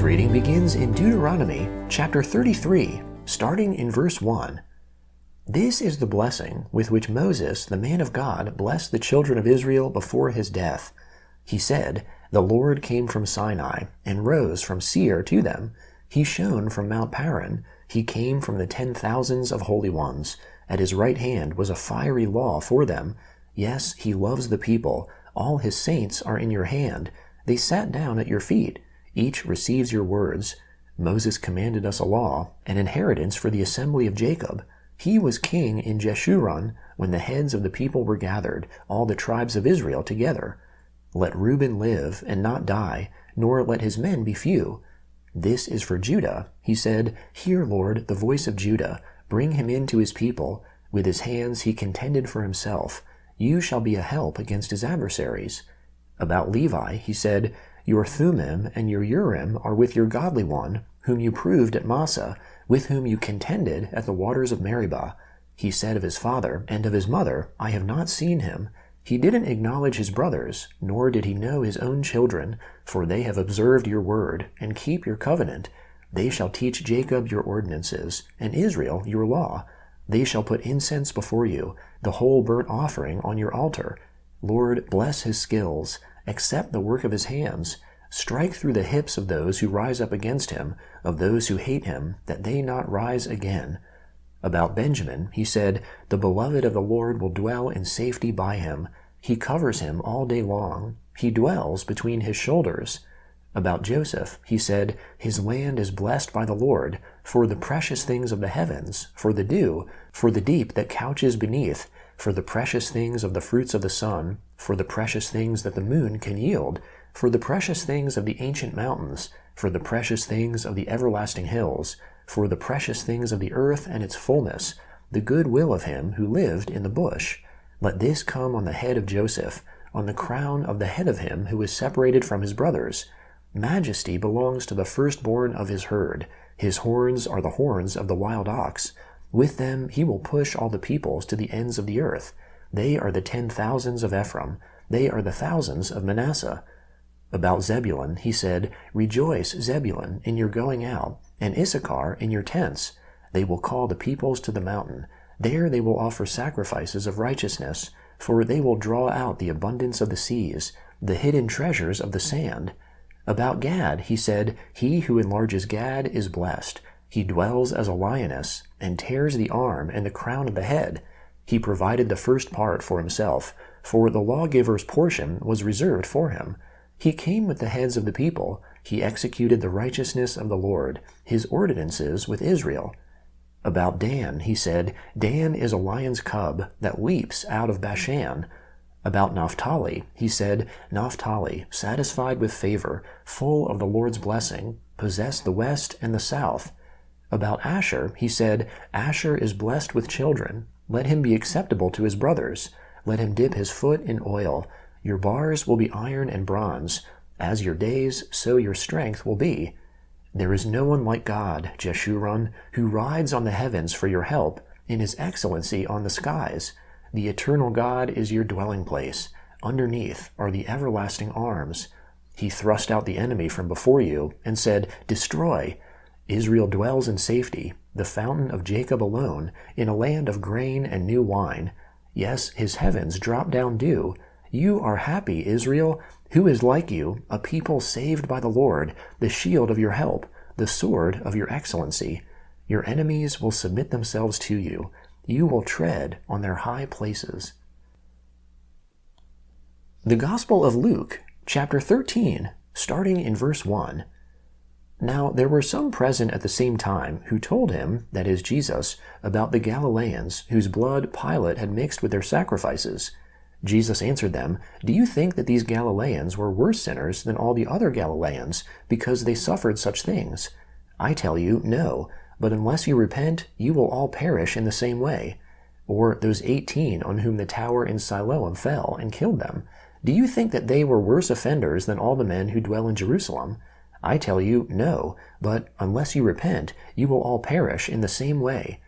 Today's reading begins in Deuteronomy chapter 33, starting in verse 1. This is the blessing with which Moses, the man of God, blessed the children of Israel before his death. He said, "The Lord came from Sinai and rose from Seir to them. He shone from Mount Paran. He came from the 10,000s of holy ones. At his right hand was a fiery law for them. Yes, he loves the people. All his saints are in your hand. They sat down at your feet. Each receives your words. Moses commanded us a law, an inheritance for the assembly of Jacob. He was king in Jeshurun when the heads of the people were gathered, all the tribes of Israel together. Let Reuben live and not die, nor let his men be few. This is for Judah. He said, Hear, Lord, the voice of Judah. Bring him in to his people. With his hands he contended for himself. You shall be a help against his adversaries. About Levi, he said, Your Thummim and your Urim are with your godly one, whom you proved at Massah, with whom you contended at the waters of Meribah. He said of his father and of his mother, I have not seen him. He didn't acknowledge his brothers, nor did he know his own children, for they have observed your word, and keep your covenant. They shall teach Jacob your ordinances, and Israel your law. They shall put incense before you, the whole burnt offering on your altar. Lord, bless his skills. Accept the work of his hands. Strike through the hips of those who rise up against him, of those who hate him, that they not rise again. About Benjamin, he said, The beloved of the Lord will dwell in safety by him. He covers him all day long. He dwells between his shoulders. About Joseph, he said, His land is blessed by the Lord, for the precious things of the heavens, for the dew, for the deep that couches beneath, for the precious things of the fruits of the sun, for the precious things that the moon can yield, for the precious things of the ancient mountains, for the precious things of the everlasting hills, for the precious things of the earth and its fullness, the good will of him who lived in the bush. Let this come on the head of Joseph, on the crown of the head of him who is separated from his brothers. Majesty belongs to the firstborn of his herd. His horns are the horns of the wild ox. With them he will push all the peoples to the ends of the earth. They are the 10,000s of Ephraim. They are the thousands of Manasseh. About Zebulun he said, Rejoice, Zebulun, in your going out, and Issachar in your tents. They will call the peoples to the mountain. There they will offer sacrifices of righteousness, for they will draw out the abundance of the seas, the hidden treasures of the sand. About Gad he said, He who enlarges Gad is blessed. He dwells as a lioness, and tears the arm and the crown of the head. He provided the first part for himself, for the lawgiver's portion was reserved for him. He came with the heads of the people. He executed the righteousness of the Lord, his ordinances with Israel. About Dan he said, Dan is a lion's cub that leaps out of Bashan. About Naphtali he said, Naphtali, satisfied with favor, full of the Lord's blessing, possessed the west and the south. About Asher he said, Asher is blessed with children. Let him be acceptable to his brothers. Let him dip his foot in oil. Your bars will be iron and bronze. As your days, so your strength will be. There is no one like God, Jeshurun, who rides on the heavens for your help, in his excellency on the skies. The eternal God is your dwelling place. Underneath are the everlasting arms. He thrust out the enemy from before you and said, Destroy. Israel dwells in safety, the fountain of Jacob alone, in a land of grain and new wine. Yes, his heavens drop down dew. You are happy, Israel. Who is like you, a people saved by the Lord, the shield of your help, the sword of your excellency? Your enemies will submit themselves to you. You will tread on their high places. The Gospel of Luke, chapter 13, starting in verse 1. Now there were some present at the same time who told him, that is Jesus, about the Galileans, whose blood Pilate had mixed with their sacrifices. Jesus answered them, Do you think that these Galileans were worse sinners than all the other Galileans, because they suffered such things? I tell you, no, but unless you repent, you will all perish in the same way. Or those 18 on whom the tower in Siloam fell and killed them, do you think that they were worse offenders than all the men who dwell in Jerusalem? I tell you, no, but unless you repent, you will all perish in the same way.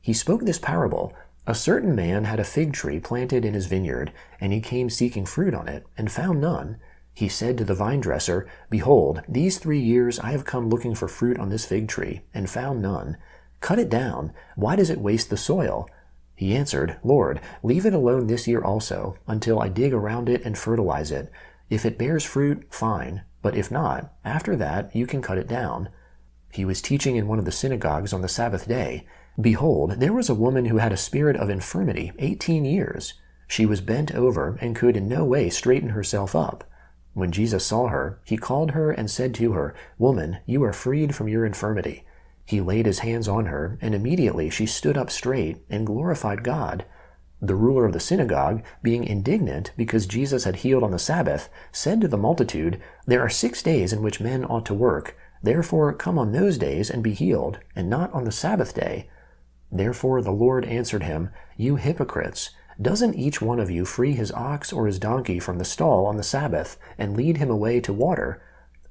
He spoke this parable. A certain man had a fig tree planted in his vineyard, and he came seeking fruit on it, and found none. He said to the vine dresser, Behold, these 3 years I have come looking for fruit on this fig tree, and found none. Cut it down. Why does it waste the soil? He answered, Lord, leave it alone this year also, until I dig around it and fertilize it. If it bears fruit, fine, but if not, after that you can cut it down. He was teaching in one of the synagogues on the Sabbath day. Behold, there was a woman who had a spirit of infirmity 18 years. She was bent over and could in no way straighten herself up. When Jesus saw her, he called her and said to her, Woman, you are freed from your infirmity. He laid his hands on her, and immediately she stood up straight and glorified God. The ruler of the synagogue, being indignant because Jesus had healed on the Sabbath, said to the multitude, There are 6 days in which men ought to work. Therefore come on those days and be healed, and not on the Sabbath day. Therefore the Lord answered him, You hypocrites! Doesn't each one of you free his ox or his donkey from the stall on the Sabbath, and lead him away to water?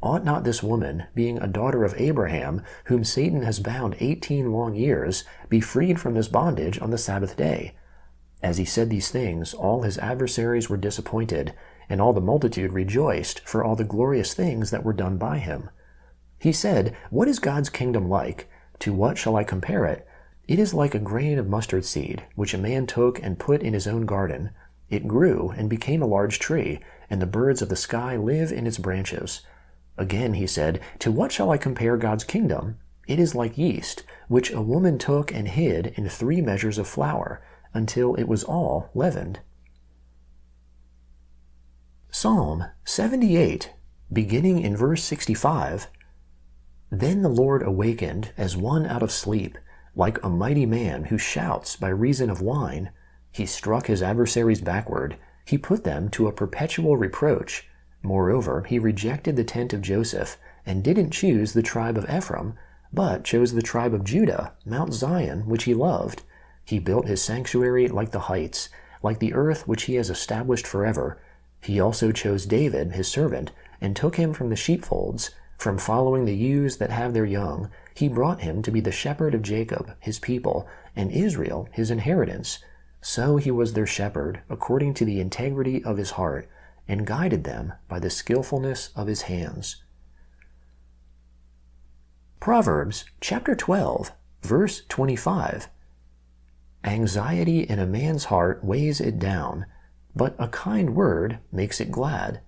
Ought not this woman, being a daughter of Abraham, whom Satan has bound 18 long years, be freed from this bondage on the Sabbath day? As he said these things, all his adversaries were disappointed, and all the multitude rejoiced for all the glorious things that were done by him. He said, What is God's kingdom like? To what shall I compare it? It is like a grain of mustard seed, which a man took and put in his own garden. It grew and became a large tree, and the birds of the sky live in its branches. Again he said, To what shall I compare God's kingdom? It is like yeast, which a woman took and hid in 3 measures of flour, until it was all leavened. Psalm 78, beginning in verse 65. Then the Lord awakened as one out of sleep, like a mighty man who shouts by reason of wine. He struck his adversaries backward. He put them to a perpetual reproach. Moreover, he rejected the tent of Joseph, and didn't choose the tribe of Ephraim, but chose the tribe of Judah, Mount Zion, which he loved. He built his sanctuary like the heights, like the earth which he has established forever. He also chose David, his servant, and took him from the sheepfolds. From following the ewes that have their young, he brought him to be the shepherd of Jacob, his people, and Israel, his inheritance. So he was their shepherd, according to the integrity of his heart, and guided them by the skillfulness of his hands. Proverbs chapter 12, verse 25. Anxiety in a man's heart weighs it down, but a kind word makes it glad.